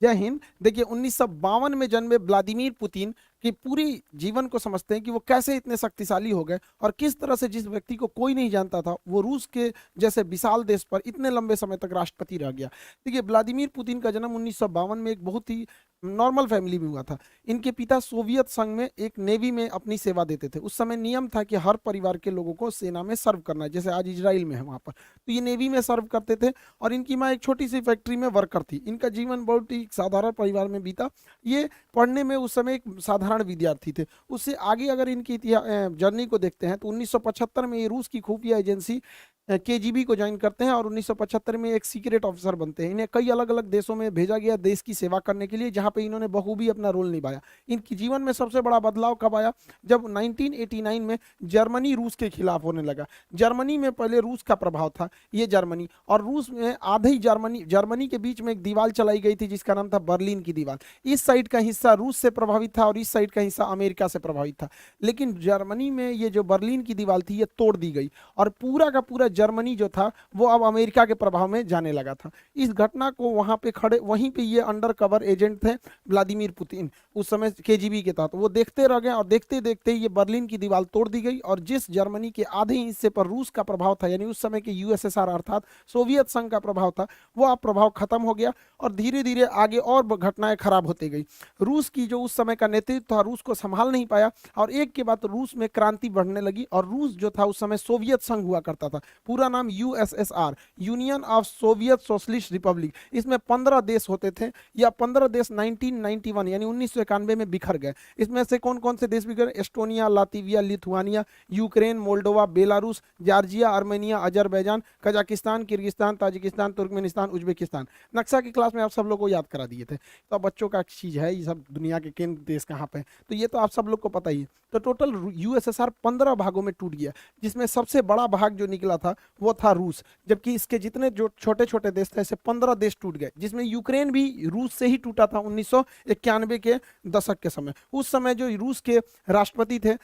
जय हिंद। देखिए 1952 में जन्मे व्लादिमीर पुतिन की पूरी जीवन को समझते हैं कि वो कैसे इतने शक्तिशाली हो गए और किस तरह से जिस व्यक्ति को कोई नहीं जानता था वो रूस के जैसे विशाल देश पर इतने लंबे समय तक राष्ट्रपति रह गया। देखिए व्लादिमीर पुतिन का जन्म 1952 में एक बहुत ही नॉर्मल फैमिली में हुआ था। इनके पिता सोवियत संघ में एक नेवी में अपनी सेवा देते थे। उस समय नियम था कि हर परिवार के लोगों को सेना में सर्व करना है, जैसे आज इजराइल में है वहां पर, तो ये नेवी में सर्व करते थे। और इनकी माँ एक छोटी सी फैक्ट्री में वर्कर थी। इनका जीवन बहुत ही साधारण परिवार में बीता। ये पढ़ने में उस समय एक साधारण विद्यार्थी थे। उससे आगे अगर इनकी जर्नी को देखते हैं तो 1975 में ये रूस की खुफिया एजेंसी केजीबी को ज्वाइन करते हैं और 1975 में एक सीक्रेट ऑफिसर बनते हैं। इन्हें कई अलग अलग देशों में भेजा गया देश की सेवा करने के लिए, जहां पे इन्होंने बखूबी अपना रोल निभाया। इनकी जीवन में सबसे बड़ा बदलाव कब आया? जब 1989 में जर्मनी रूस के खिलाफ होने लगा। जर्मनी में पहले रूस का प्रभाव था, ये जर्मनी और रूस में आधे ही जर्मनी के बीच में एक दीवार चलाई गई थी जिसका नाम था बर्लिन की दीवार। इस साइड का हिस्सा रूस से प्रभावित था और इस साइड का हिस्सा अमेरिका से प्रभावित था। लेकिन जर्मनी में ये जो बर्लिन की दीवार थी ये तोड़ दी गई और पूरा का पूरा जर्मनी जो था वो अब अमेरिका के प्रभाव में जाने लगा था। इस घटना को वहां पे खड़े, वहीं पे ये अंडर कवर एजेंट थे व्लादिमीर पुतिन, उस समय केजीबी के तहत, वो देखते रह गए और देखते देखते ये बर्लिन की दीवार तोड़ दी गई और जिस जर्मनी के आधे हिस्से पर रूस का प्रभाव था, यानी उस समय के यूएसएसआर अर्थात सोवियत संघ का प्रभाव था, वो अब प्रभाव खत्म हो गया और धीरे धीरे आगे और घटनाएं खराब होती गई। रूस की जो उस समय का नेतृत्व था रूस को संभाल नहीं पाया और एक के बाद रूस में क्रांति बढ़ने लगी। और रूस जो था उस समय सोवियत संघ हुआ करता था, पूरा नाम USSR, union of Soviet socialist Republic. इसमें 15 देश होते थे या 15 देश 1991 यानी 1991 में बिखर गए। इसमें से कौन कौन से देश बिखरे? Estonia, Latvia, Lithuania, Ukraine, Moldova, Belarus, Georgia, Armenia, Azerbaijan, Kazakhstan, Kyrgyzstan, Tajikistan, Turkmenistan, Uzbekistan. नक्शा की क्लास में आप सब लोग को याद करा दिए थे। तो अब बच्चों का चीज है ये सब, दुनिया के केंद्र देश कहाँ पे, तो ये तो आप सब लोग को पता ही है। तो टोटल यूएसएसआर 15 भागों में टूट गया, जिसमें सबसे बड़ा भाग जो निकला था वो था रूस, जबकि इसके जितने जो छोटे छोटे देश थे ऐसे 15 देश टूट गए, जिसमें यूक्रेन भी रूस से ही टूटा था 1991 के दशक के समय। उस समय जो रूस के राष्ट्रपति थे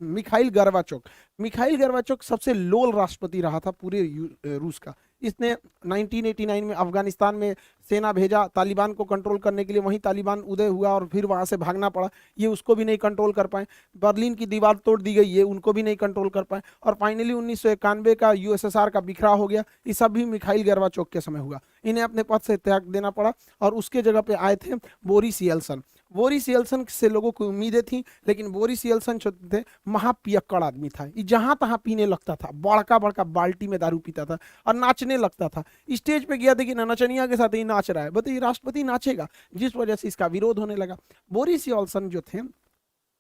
मिखाइल गर्बाचोक सबसे लोल राष्ट्रपति रहा था पूरे रूस का। इसने 1989 में अफगानिस्तान में सेना भेजा तालिबान को कंट्रोल करने के लिए, वहीं तालिबान उदय हुआ और फिर वहां से भागना पड़ा, ये उसको भी नहीं कंट्रोल कर पाए। बर्लिन की दीवार तोड़ दी गई, ये उनको भी नहीं कंट्रोल कर पाए। और फाइनली 1991 का यूएसएसआर का बिखराव हो गया। ये सब भी मिखाइल गर्बाचोक के समय हुआ। इन्हें अपने पद से त्याग देना पड़ा और उसके जगह पे आए थे बोरिस येल्सन। बोरिस येल्सन से लोगों को उम्मीदें थी, लेकिन बोरिस येल्सन जो थे महापियक्कड़ आदमी था। ये जहां तहां पीने लगता था, बड़का बड़का बाल्टी में दारू पीता था और नाचने लगता था। स्टेज पे गया, देखिए नचनिया के साथ ही नाच रहा है, बताइए राष्ट्रपति नाचेगा? जिस वजह से इसका विरोध होने लगा। बोरिस येल्सन जो थे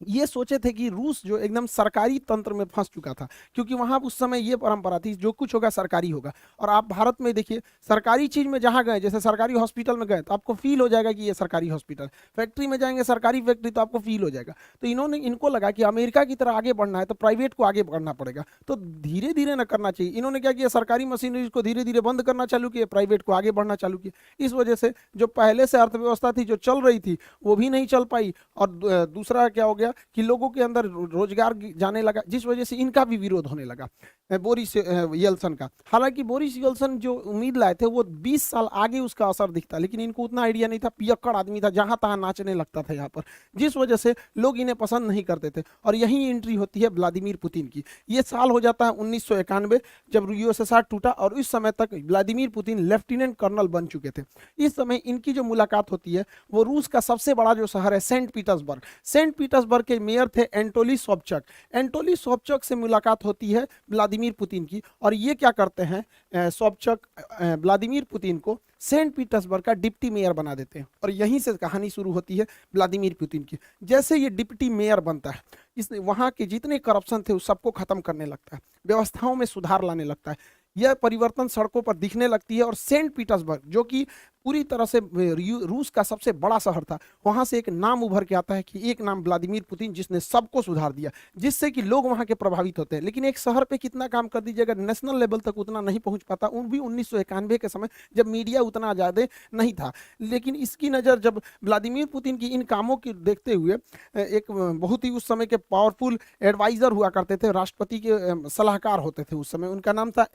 ये सोचे थे कि रूस जो एकदम सरकारी तंत्र में फंस चुका था, क्योंकि वहां उस समय ये परंपरा थी जो कुछ होगा सरकारी होगा। और आप भारत में देखिए सरकारी चीज में जहां गए, जैसे सरकारी हॉस्पिटल में गए तो आपको फील हो जाएगा कि ये सरकारी हॉस्पिटल, फैक्ट्री में जाएंगे सरकारी फैक्ट्री तो आपको फील हो जाएगा। तो इनको लगा कि अमेरिका की तरह आगे बढ़ना है तो प्राइवेट को आगे बढ़ना पड़ेगा, तो धीरे धीरे न करना चाहिए। इन्होंने क्या किया, सरकारी मशीनरी को धीरे धीरे बंद करना चालू किया, प्राइवेट को आगे बढ़ना चालू किया। इस वजह से जो पहले से अर्थव्यवस्था थी जो चल रही थी वो भी नहीं चल पाई और दूसरा क्या हो गया कि लोगों के अंदर रोजगार जाने लगा, जिस वजह से इनका भी विरोध होने लगा बोरिस येल्सन का। हालांकि बोरिस येल्सन जो उम्मीद लाए थे वो 20 साल आगे उसका असर दिखता, लेकिन इनको उतना आइडिया नहीं था। पियक्कड़ आदमी था, जहां तहां नाचने लगता था यहाँ पर, जिस वजह से लोग इन्हें पसंद नहीं करते थे। और यही एंट्री होती है व्लादिमीर पुतिन की। ये साल हो जाता है 1991 जब यूएसएसआर टूटा और इस समय तक व्लादिमीर पुतिन लेफ्टिनेंट कर्नल बन चुके थे। इस समय इनकी जो मुलाकात होती है वो रूस का सबसे बड़ा जो शहर है सेंट पीटर्सबर्ग के मेयर थे एंटोली सोबचक से मुलाकात होती है व्लादिमीर पुतिन की। और ये क्या करते हैं, सोबचक व्लादिमीर पुतिन को सेंट पीटर्सबर्ग का डिप्टी मेयर बना देते हैं। और यहीं से कहानी शुरू होती है व्लादिमीर पुतिन की। जैसे ये डिप्टी मेयर बनता है, इसने वहां के जितने करप्शन थे उस सबको खत्म करने लगता है, व्यवस्थाओं में सुधार लाने लगता है। यह परिवर्तन सड़कों पर दिखने लगती है और सेंट पीटर्सबर्ग जो कि पूरी तरह से रूस का सबसे बड़ा शहर था, वहां से एक नाम उभर के आता है कि एक नाम व्लादिमीर पुतिन, जिसने सबको सुधार दिया, जिससे कि लोग वहां के प्रभावित होते हैं। लेकिन एक शहर पे कितना काम कर दीजिएगा, नेशनल लेवल तक उतना नहीं पहुंच पाता, उन भी 1991 के समय जब मीडिया उतना ज्यादा नहीं था। लेकिन इसकी नज़र जब व्लादिमीर पुतिन की इन कामों की देखते हुए एक बहुत ही उस समय के पावरफुल एडवाइजर हुआ करते थे, राष्ट्रपति के सलाहकार होते थे उस समय, उनका नाम था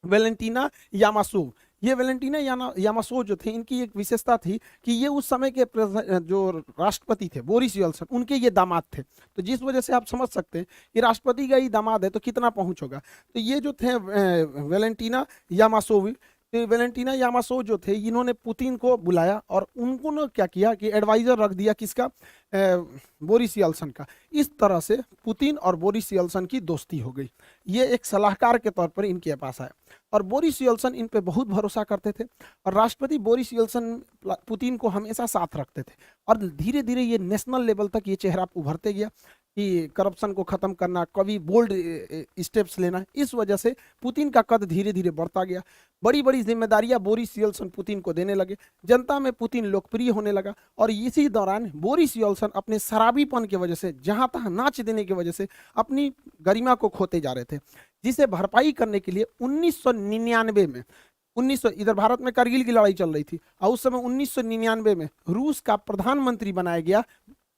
वेलेंटीना यामासूव। ये वैलेंटीना यामासो जो थे, इनकी एक विशेषता थी कि ये उस समय के जो राष्ट्रपति थे बोरिस येल्सन, उनके ये दामाद थे। तो जिस वजह से आप समझ सकते हैं कि राष्ट्रपति का ही दामाद है तो कितना पहुंच होगा। तो ये जो थे वैलेंटीना यामासोवी, तो वैलेंटीना यामासो जो थे, इन्होंने पुतिन को बुलाया और उनको ने क्या किया कि एडवाइजर रख दिया किसका, बोरिस येल्सन का। इस तरह से पुतिन और बोरिस येल्सन की दोस्ती हो गई। ये एक सलाहकार के तौर पर इनके पास आया और बोरिस येल्सन इन पे बहुत भरोसा करते थे और राष्ट्रपति बोरिस येल्सन पुतिन को हमेशा साथ रखते थे। और धीरे धीरे ये नेशनल लेवल तक ये चेहरा उभरते गया कि करप्शन को खत्म करना, कभी बोल्ड स्टेप्स लेना। इस वजह से पुतिन का कद धीरे धीरे बढ़ता गया। बड़ी बड़ी जिम्मेदारियां बोरिस येल्सन पुतिन को देने लगे। जनता में पुतिन लोकप्रिय होने लगा और इसी दौरान बोरिस येल्सन अपने शराबीपन की वजह से, जहां तहां नाच देने की वजह से अपनी गरिमा को खोते जा रहे थे, जिसे भरपाई करने के लिए 1999 में 1900 इधर भारत में कारगिल की लड़ाई चल रही थी और उस समय 1999 में रूस का प्रधानमंत्री बनाया गया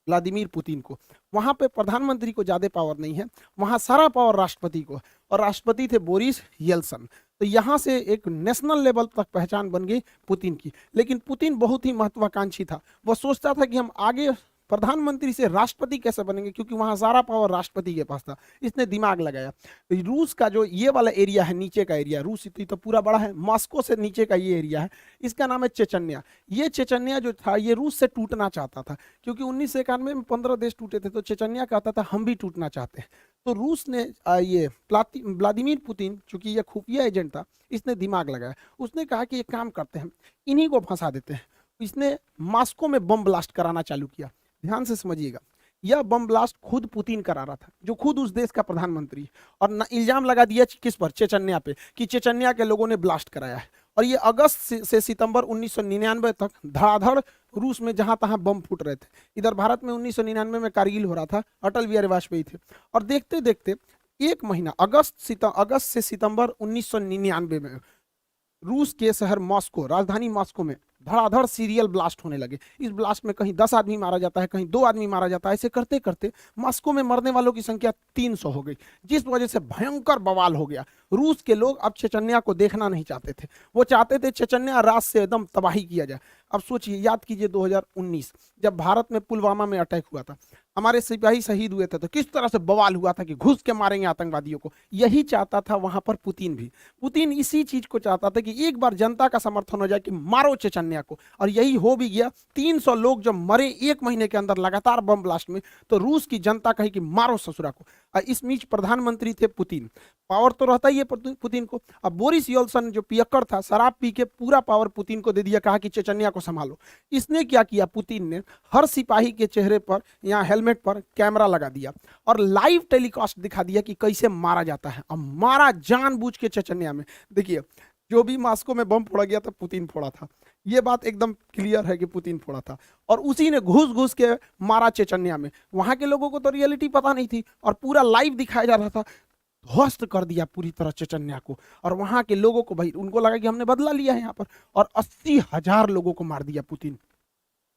व्लादिमीर पुतिन को। वहां पे प्रधानमंत्री को ज्यादा पावर नहीं है, वहां सारा पावर राष्ट्रपति को, और राष्ट्रपति थे बोरिस येल्सन। तो यहाँ से एक नेशनल लेवल तक पहचान बन गई पुतिन की। लेकिन पुतिन बहुत ही महत्वाकांक्षी था। वह सोचता था कि हम आगे प्रधानमंत्री से राष्ट्रपति कैसे बनेंगे, क्योंकि वहां सारा पावर राष्ट्रपति के पास था। इसने दिमाग लगाया। रूस का जो ये वाला एरिया है, नीचे का एरिया, रूस इतनी तो पूरा बड़ा है, मॉस्को से नीचे का ये एरिया है, इसका नाम है चेचन्या। ये चेचन्या जो था ये रूस से टूटना चाहता था, क्योंकि 1991 में 15 देश टूटे थे, तो चेचन्या कहता था हम भी टूटना चाहते हैं। तो रूस ने ये व्लादिमीर पुतिन, चूंकि ये खुफिया एजेंट था, इसने दिमाग लगाया। उसने कहा कि एक काम करते हैं, इन्हीं को फंसा देते हैं। इसने मॉस्को में बम ब्लास्ट कराना चालू किया। ध्यान से समझिएगा, यह बम ब्लास्ट खुद पुतिन करा रहा था, जो खुद उस देश का प्रधानमंत्री, और इल्जाम लगा दिया किस पर, चेचन्या पे, कि चेचन्या के लोगों ने ब्लास्ट कराया है। और ये अगस्त से सितंबर 1999 तक धड़ाधड़ रूस में जहां तहां बम फूट रहे थे। इधर भारत में 1999 में कारगिल हो रहा था, अटल बिहारी वाजपेयी थे, और देखते देखते एक महीना अगस्त से सितंबर 1999 में रूस के शहर मॉस्को, राजधानी मॉस्को में धड़ाधड़ सीरियल ब्लास्ट होने लगे। इस ब्लास्ट में कहीं 10 आदमी मारा जाता है, कहीं 2 आदमी मारा जाता है। ऐसे करते करते मॉस्को में मरने वालों की संख्या 300 हो गई, जिस वजह से भयंकर बवाल हो गया। रूस के लोग अब चेचन्या को देखना नहीं चाहते थे, वो चाहते थे चेचन्या रात से एकदम तबाही किया जाए। अब सोचिए, याद कीजिए 2019 जब भारत में पुलवामा में अटैक हुआ था, हमारे सिपाही शहीद हुए थे, तो किस तरह से बवाल हुआ था कि घुस के मारेंगे आतंकवादियों को। यही चाहता था वहां पर पुतिन भी। पुतिन इसी चीज को चाहता था कि एक बार जनता का समर्थन हो जाए कि मारो चेचन्या को, और यही हो भी गया। 300 लोग जब मरे 1 महीने के अंदर लगातार बम ब्लास्ट में, तो रूस की जनता कही कि मारो ससुरा को। और इस बीच प्रधानमंत्री थे पुतिन, पावर तो रहता ही है पुतिन को। अब बोरिस येल्सन जो पियक्कड़ था, शराब पी के पूरा पावर पुतिन को दे दिया, कहा कि चेचन्या को संभालो। इसने क्या किया, पुतिन ने हर सिपाही के चेहरे पर या हेलमेट पर कैमरा लगा दिया और लाइव टेलीकास्ट दिखा दिया कि कैसे मारा जाता है। अब मारा जानबूझ के चेचन्या में। देखिए, जो भी मॉस्को में बम फोड़ा गया था, पुतिन फोड़ा था। ये बात एकदम क्लियर है कि पुतिन फोड़ा था, और उसी ने घुस घुस के मारा चेचन्या में। वहां के लोगों को तो रियलिटी पता नहीं थी और पूरा लाइव दिखाया जा रहा था। ध्वस्त कर दिया पूरी तरह चेचन्या को, और वहां के लोगों को, भाई उनको लगा कि हमने बदला लिया है यहाँ पर, और 80,000 लोगों को मार दिया पुतिन।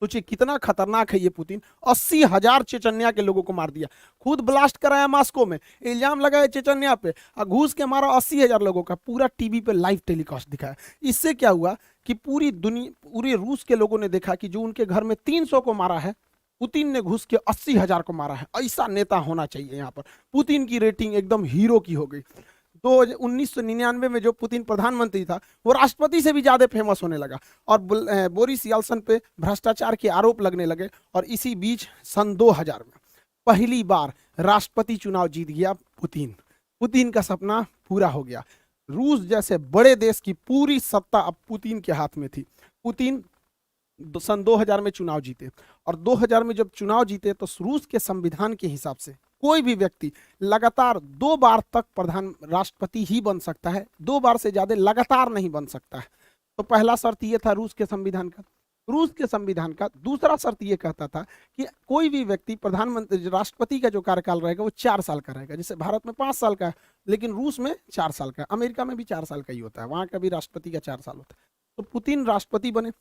सोचिए कितना खतरनाक है ये पुतिन। 80,000 चेचन्या के लोगों को मार दिया, खुद ब्लास्ट कराया मॉस्को में, इल्जाम लगाया चेचन्या पे, और घूस के मारा 80,000 लोगों का। पूरा टीवी पे लाइव टेलीकास्ट दिखाया। इससे क्या हुआ कि पूरी दुनिया, पूरे रूस के लोगों ने देखा कि जो उनके घर में 300 को मारा है, पुतिन ने घुस के 80,000 को मारा है। ऐसा नेता होना चाहिए यहाँ पर। पुतिन की रेटिंग एकदम हीरो की हो गई। तो 1999 में जो पुतिन प्रधानमंत्री था, वो राष्ट्रपति से भी ज्यादा फेमस होने लगा, और बोरिस येल्सन पे भ्रष्टाचार के आरोप लगने लगे। और इसी बीच सन 2000 में पहली बार राष्ट्रपति चुनाव जीत गया पुतिन। पुतिन का सपना पूरा हो गया। रूस जैसे बड़े देश की पूरी सत्ता अब पुतिन के हाथ में थी। पुतिन सन 2000 में चुनाव जीते, और 2000 में जब चुनाव जीते तो रूस के संविधान के हिसाब से कोई भी व्यक्ति लगातार 2 बार तक प्रधान राष्ट्रपति ही बन सकता है, 2 बार से ज्यादा लगातार नहीं बन सकता है। तो पहला शर्त ये था रूस के संविधान का। रूस के संविधान का दूसरा शर्त ये कहता था कि कोई भी व्यक्ति प्रधानमंत्री, राष्ट्रपति का जो कार्यकाल रहेगा वो 4 साल का रहेगा। जैसे भारत में 5 साल का है, लेकिन रूस में 4 साल का है। अमेरिका में भी 4 साल का ही होता है, वहां का भी राष्ट्रपति का 4 साल होता है। तो पुतिन राष्ट्रपति बने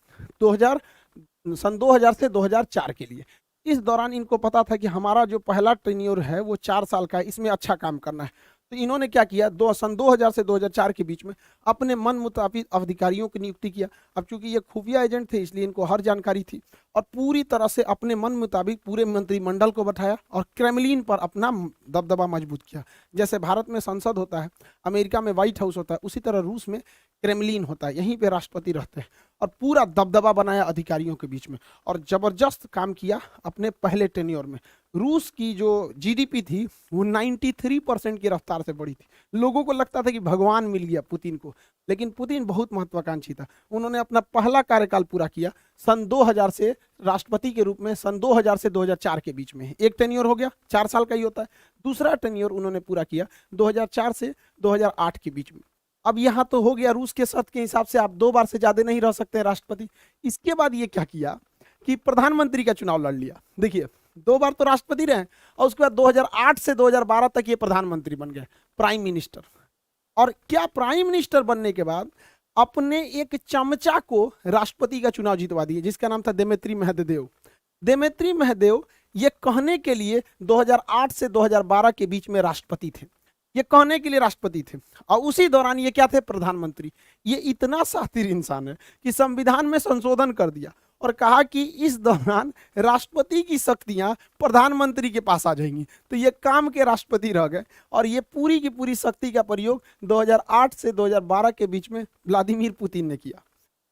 सन 2000 से 2004 के लिए। इस दौरान इनको पता था कि हमारा जो पहला टेन्योर है वो 4 साल का है, इसमें अच्छा काम करना है। तो इन्होंने क्या किया, सन 2000 से 2004 के बीच में अपने मन मुताबिक अधिकारियों की नियुक्ति किया। अब चूंकि ये खुफिया एजेंट थे इसलिए इनको हर जानकारी थी, और पूरी तरह से अपने मन मुताबिक पूरे मंत्रिमंडल को बैठाया और क्रेमलिन पर अपना दबदबा मजबूत किया। जैसे भारत में संसद होता है, अमेरिका में व्हाइट हाउस होता है, उसी तरह रूस में क्रेमलिन होता है, यहीं पे राष्ट्रपति रहते हैं, और पूरा दबदबा बनाया अधिकारियों के बीच में, और जबरदस्त काम किया अपने पहले टेन्योर में। रूस की जो जीडीपी थी वो 93% की रफ्तार से बढ़ी थी। लोगों को लगता था कि भगवान मिल गया पुतिन को, लेकिन पुतिन बहुत महत्वाकांक्षी था। उन्होंने अपना पहला कार्यकाल पूरा किया सन 2000 से राष्ट्रपति के रूप में, सन 2000 से 2004 के बीच में। एक टेन्योर हो गया, 4 साल का ही होता है। दूसरा टेन्योर उन्होंने पूरा किया 2004 से 2008 के बीच में। अब यहाँ तो हो गया, रूस के शर्त के हिसाब से आप 2 बार से ज्यादा नहीं रह सकते राष्ट्रपति। इसके बाद ये क्या किया कि प्रधानमंत्री का चुनाव लड़ लिया। देखिए 2 बार तो राष्ट्रपति रहे, और उसके बाद 2008 से 2012 तक ये प्रधानमंत्री बन गए, प्राइम मिनिस्टर। और क्या प्राइम मिनिस्टर बनने के बाद अपने एक चमचा को राष्ट्रपति का चुनाव जितवा दिए, जिसका नाम था देमेत्री मेहदेव। देमेत्री मेहदेव ये कहने के लिए 2008 से 2012 के बीच में राष्ट्रपति थे, ये कहने के लिए राष्ट्रपति थे, और उसी दौरान ये क्या थे, प्रधानमंत्री। ये इतना शातिर इंसान है कि संविधान में संशोधन कर दिया और कहा कि इस दौरान राष्ट्रपति की शक्तियां प्रधानमंत्री के पास आ जाएंगी। तो ये काम के राष्ट्रपति रह गए, और ये पूरी की पूरी शक्ति का प्रयोग 2008 से 2012 के बीच में व्लादिमीर पुतिन ने किया।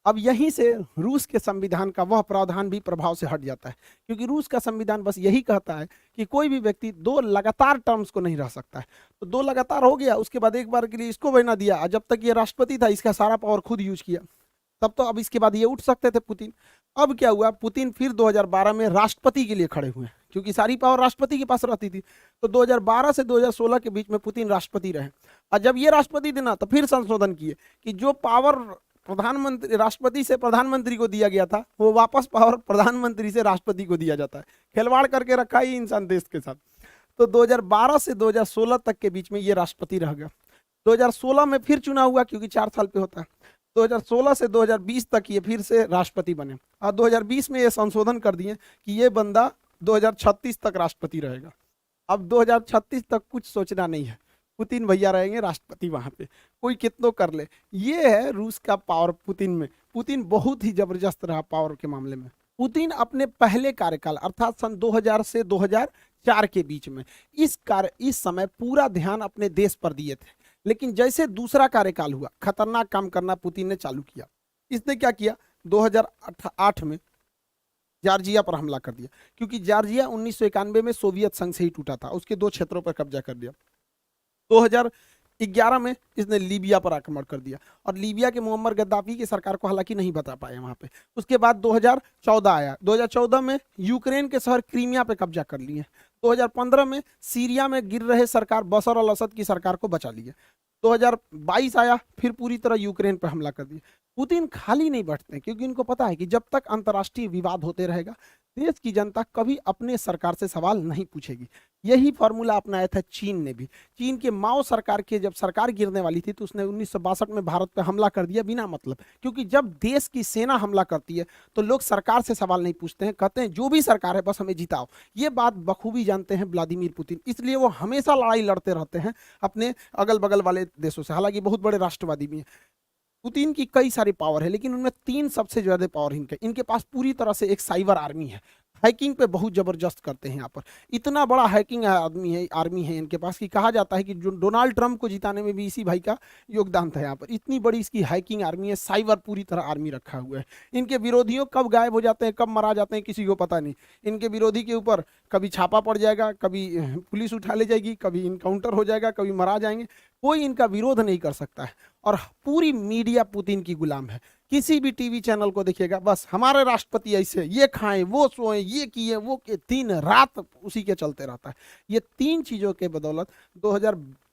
अब यहीं से रूस के संविधान का वह प्रावधान भी प्रभाव से हट जाता है, क्योंकि रूस का संविधान बस यही कहता है कि कोई भी व्यक्ति 2 लगातार टर्म्स को नहीं रह सकता है। तो 2 लगातार हो गया, उसके बाद एक बार के लिए इसको बना दिया, और जब तक ये राष्ट्रपति था इसका सारा पावर खुद यूज किया, तब तो अब इसके बाद ये उठ सकते थे पुतिन। अब क्या हुआ, पुतिन फिर 2012 में राष्ट्रपति के लिए खड़े हुए, क्योंकि सारी पावर राष्ट्रपति के पास रहती थी। तो 2012 से 2016 के बीच में पुतिन राष्ट्रपति रहे, और जब ये राष्ट्रपति देना तो फिर संशोधन किए कि जो पावर प्रधानमंत्री राष्ट्रपति से प्रधानमंत्री को दिया गया था वो वापस पावर प्रधानमंत्री से राष्ट्रपति को दिया जाता है। खिलवाड़ करके रखा ही इंसान देश के साथ। तो 2012 से 2016 तक के बीच में ये राष्ट्रपति रह गया। 2016 में फिर चुनाव हुआ, क्योंकि 4 साल पे होता है। 2016 से 2020 तक ये फिर से राष्ट्रपति बने, और 2020 में ये संशोधन कर दिए कि ये बंदा 2036 तक राष्ट्रपति रहेगा। अब 2036 तक कुछ सोचना नहीं है, पुतिन भैया रहेंगे राष्ट्रपति वहां पे, कोई कितनों कर ले। ये है रूस का पावर पुतिन में। पुतिन बहुत ही जबरदस्त रहा पावर के मामले में। पुतिन अपने पहले कार्यकाल अर्थात सन 2000 से 2004 के बीच में इस समय पूरा ध्यान अपने देश पर दिए थे, लेकिन जैसे दूसरा कार्यकाल हुआ खतरनाक काम करना पुतिन ने चालू किया। इसने क्या किया, 2008 में जॉर्जिया पर हमला कर दिया, क्योंकि जॉर्जिया 1991 में सोवियत संघ से ही टूटा था, उसके 2 क्षेत्रों पर कब्जा कर दिया। 2011 में इसने लीबिया पर आक्रमण कर दिया, और लीबिया के मुअम्मर गद्दाफी की सरकार को हालांकि नहीं बता पाए वहां पे। उसके बाद 2014 आया, 2014 में यूक्रेन के शहर क्रीमिया पे कब्जा कर लिए। 2015 में सीरिया में गिर रहे सरकार बशर अल असद की सरकार को बचा लिए। 2022 आया, फिर पूरी तरह यूक्रेन पर हमला कर दिया। पुतिन खाली नहीं बैठते, क्योंकि इनको पता है कि जब तक अंतर्राष्ट्रीय विवाद होते रहेगा देश की जनता कभी अपने सरकार से सवाल नहीं पूछेगी। यही फॉर्मूला अपनाया था चीन ने भी। चीन के माओ सरकार के जब सरकार गिरने वाली थी तो उसने 1962 में भारत पर हमला कर दिया बिना मतलब, क्योंकि जब देश की सेना हमला करती है तो लोग सरकार से सवाल नहीं पूछते हैं, कहते हैं जो भी सरकार है बस हमें जिताओ। ये बात बखूबी जानते हैं व्लादिमीर पुतिन, इसलिए वो हमेशा लड़ाई लड़ते रहते हैं अपने अगल बगल वाले देशों से। हालांकि बहुत बड़े राष्ट्रवादी भी हैं। पुतिन की कई सारी पावर है, लेकिन उनमें 3 सबसे ज्यादा पावर इनके पास पूरी तरह से एक साइबर आर्मी है। हैकिंग पे बहुत जबरदस्त करते हैं यहाँ पर। इतना बड़ा हैकिंग आर्मी है इनके पास कि कहा जाता है कि जो डोनाल्ड ट्रंप को जिताने में भी इसी भाई का योगदान था यहाँ पर। इतनी बड़ी इसकी हैकिंग आर्मी है, साइबर पूरी तरह आर्मी रखा हुआ है। इनके विरोधियों कब गायब हो जाते हैं, कब मारा जाते हैं, किसी को पता नहीं। इनके विरोधी के ऊपर कभी छापा पड़ जाएगा, कभी पुलिस उठा ले जाएगी, कभी इनकाउंटर हो जाएगा, कभी मारा जाएंगे, कोई इनका विरोध नहीं कर सकता है। और पूरी मीडिया पुतिन की गुलाम है। किसी भी टीवी चैनल को देखिएगा बस हमारे राष्ट्रपति ऐसे, ये खाएं, वो सोएं, ये किए, वो के, दिन रात उसी के चलते रहता है। ये 3 चीजों के बदौलत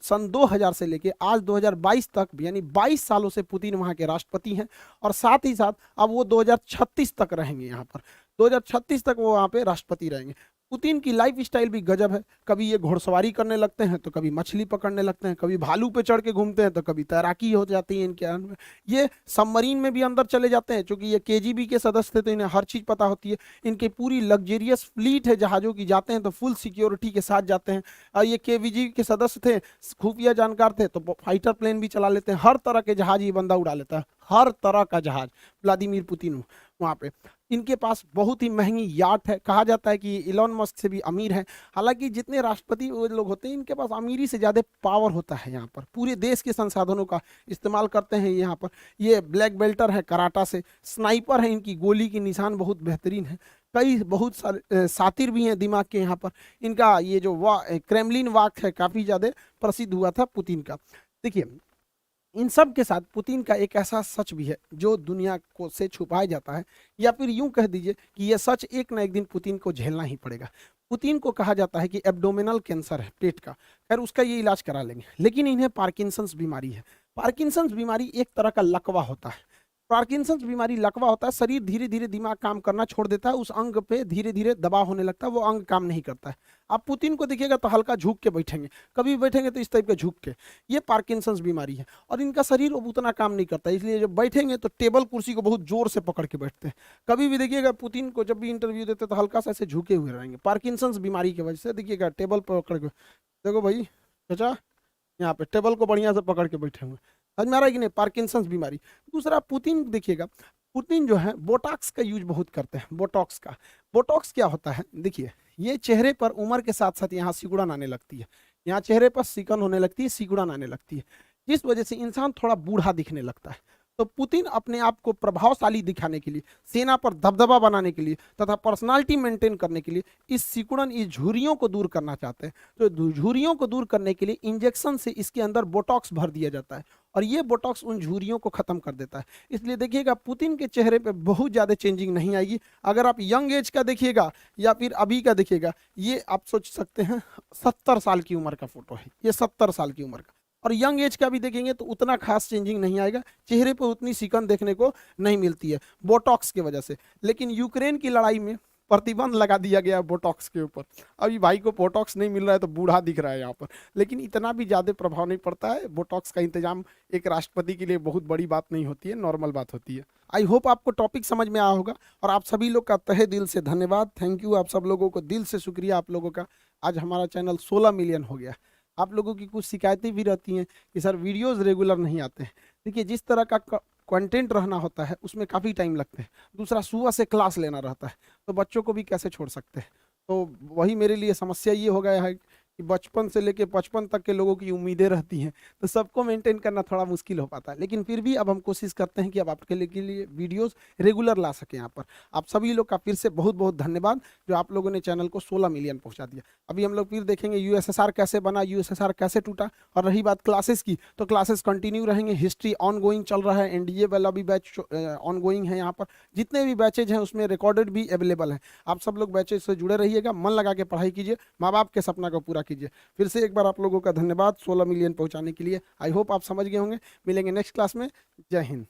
सन 2000 से लेके आज 2022 तक, यानी 22 सालों से पुतिन वहां के राष्ट्रपति हैं, और साथ ही साथ अब वो 2036 तक रहेंगे यहाँ पर। 2036 तक वो वहां पे राष्ट्रपति रहेंगे। पुतिन की लाइफ स्टाइल भी गजब है। कभी ये घुड़सवारी करने लगते हैं, तो कभी मछली पकड़ने लगते हैं, कभी भालू पे चढ़ के घूमते हैं, तो कभी तैराकी हो जाती है इनके अंदर। ये सबमरीन में भी अंदर चले जाते हैं, क्योंकि ये केजीबी के सदस्य थे तो इन्हें हर चीज़ पता होती है। इनकी पूरी लग्जेरियस फ्लीट है जहाज़ों की, जाते हैं तो फुल सिक्योरिटी के साथ जाते हैं। और ये केवीजी के सदस्य थे, खुफिया जानकार थे, तो फाइटर प्लेन भी चला लेते हैं। हर तरह के जहाज ये बंदा उड़ा लेता है, हर तरह का जहाज व्लादिमीर पुतिन वहाँ पे। इनके पास बहुत ही महंगी याट है, कहा जाता है कि ये इलॉन मस्क से भी अमीर है। हालांकि जितने राष्ट्रपति वो लोग होते हैं, इनके पास अमीरी से ज़्यादा पावर होता है। यहाँ पर पूरे देश के संसाधनों का इस्तेमाल करते हैं यहाँ पर। ये ब्लैक बेल्टर है कराटा से, स्नाइपर है, इनकी गोली की निशान बहुत बेहतरीन है। कई बहुत सारे सातिर भी हैं दिमाग के यहाँ पर। इनका ये जो क्रेमलिन वाक है, काफ़ी ज़्यादा प्रसिद्ध हुआ था पुतिन का। देखिए, इन सब के साथ पुतिन का एक ऐसा सच भी है जो दुनिया को से छुपाया जाता है, या फिर यूं कह दीजिए कि यह सच एक ना एक दिन पुतिन को झेलना ही पड़ेगा। पुतिन को कहा जाता है कि एब्डोमिनल कैंसर है, पेट का। खैर, उसका ये इलाज करा लेंगे, लेकिन इन्हें पार्किंसंस बीमारी है। पार्किंसंस बीमारी एक तरह का लकवा होता है। पार्किंसंस बीमारी लकवा होता है, शरीर धीरे धीरे दिमाग काम करना छोड़ देता है, उस अंग पे धीरे धीरे दबाव होने लगता है, वो अंग काम नहीं करता है। आप पुतिन को देखिएगा तो हल्का झुक के बैठेंगे, कभी बैठेंगे तो इस टाइप के झुक के। ये पार्किंसंस बीमारी है, और इनका शरीर अब उतना काम नहीं करता, इसलिए जब बैठेंगे तो टेबल कुर्सी को बहुत जोर से पकड़ के बैठते हैं। कभी भी देखिएगा पुतिन को जब भी इंटरव्यू देते तो हल्का सा ऐसे झुके हुए रहेंगे, पार्किंसंस बीमारी की वजह से। देखिएगा टेबल पकड़ के, देखो भाई चाचा, यहाँ पे टेबल को बढ़िया से पकड़ के बैठे हुए। समझ में आ रहा है कि नहीं? पार्किंसंस बीमारी। दूसरा, पुतिन देखिएगा, पुतिन जो है बोटॉक्स का यूज बहुत करते हैं। बोटॉक्स का, बोटॉक्स क्या होता है? देखिए, ये चेहरे पर उम्र के साथ साथ यहाँ सिकुड़न आने लगती है, यहाँ चेहरे पर सिकन होने लगती है, सिकुड़न आने लगती है, जिस वजह से इंसान थोड़ा बूढ़ा दिखने लगता है। तो पुतिन अपने आप को प्रभावशाली दिखाने के लिए, सेना पर दबदबा बनाने के लिए तथा पर्सनालिटी मेंटेन करने के लिए इस सिकुड़न, इस झुर्रियों को दूर करना चाहते हैं। तो झुर्रियों को दूर करने के लिए इंजेक्शन से इसके अंदर बोटॉक्स भर दिया जाता है, और ये बोटॉक्स उन झुर्रियों को खत्म कर देता है। इसलिए देखिएगा पुतिन के चेहरे पे बहुत ज़्यादा चेंजिंग नहीं आएगी। अगर आप यंग एज का देखिएगा या फिर अभी का देखिएगा, ये आप सोच सकते हैं 70 साल की उम्र का फोटो है, ये 70 साल की उम्र का। और यंग एज का भी देखेंगे तो उतना खास चेंजिंग नहीं आएगा, चेहरे पर उतनी सिकन देखने को नहीं मिलती है बोटॉक्स की वजह से। लेकिन यूक्रेन की लड़ाई में प्रतिबंध लगा दिया गया है बोटॉक्स के ऊपर। अभी भाई को बोटॉक्स नहीं मिल रहा है तो बूढ़ा दिख रहा है यहाँ पर, लेकिन इतना भी ज़्यादा प्रभाव नहीं पड़ता है। बोटॉक्स का इंतजाम एक राष्ट्रपति के लिए बहुत बड़ी बात नहीं होती है, नॉर्मल बात होती है। आई होप आपको टॉपिक समझ में आया होगा, और आप सभी लोग का तहे दिल से धन्यवाद, थैंक यू। आप सब लोगों को दिल से शुक्रिया, आप लोगों का। आज हमारा चैनल 16 मिलियन हो गया। आप लोगों की कुछ शिकायतें भी रहती हैं कि सर वीडियोस रेगुलर नहीं आते हैं। देखिए, जिस तरह का कंटेंट रहना होता है उसमें काफ़ी टाइम लगता है। दूसरा, सुबह से क्लास लेना रहता है, तो बच्चों को भी कैसे छोड़ सकते हैं। तो वही मेरे लिए समस्या ये हो गया है कि बचपन से लेके 55 तक के लोगों की उम्मीदें रहती हैं, तो सबको मेंटेन करना थोड़ा मुश्किल हो पाता है। लेकिन फिर भी अब हम कोशिश करते हैं कि अब आपके लिए वीडियोस रेगुलर ला सकें यहाँ पर। आप सभी लोग का फिर से बहुत बहुत धन्यवाद, जो आप लोगों ने चैनल को 16 मिलियन पहुँचा दिया। अभी हम लोग फिर देखेंगे यूएसएसआर कैसे बना, यूएसएसआर कैसे टूटा। और रही बात क्लासेस की, तो क्लासेस कंटिन्यू रहेंगे, हिस्ट्री ऑन गोइंग चल रहा है, एनडीए वाला भी बैच ऑन गोइंग है। यहाँ पर जितने भी बैचेज हैं उसमें रिकॉर्डेड भी अवेलेबल है। आप सब लोग बैचेज से जुड़े रहिएगा, मन लगा के पढ़ाई कीजिए, माँ बाप के सपना को पूरा कीजिए। फिर से एक बार आप लोगों का धन्यवाद 16 मिलियन पहुंचाने के लिए। आई होप आप समझ गए होंगे। मिलेंगे नेक्स्ट क्लास में। जय हिंद।